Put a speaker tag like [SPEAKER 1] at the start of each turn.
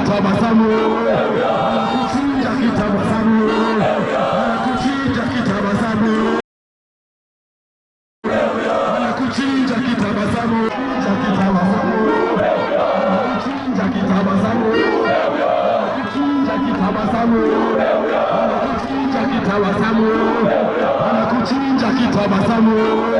[SPEAKER 1] kitabasamu, anakuchinja kitabasamu, anakuchinja kitabasamu, anakuchinja kitabasamu, anakuchinja kitabasamu, anakuchinja kitabasamu, anakuchinja kitabasamu, anakuchinja kitabasamu.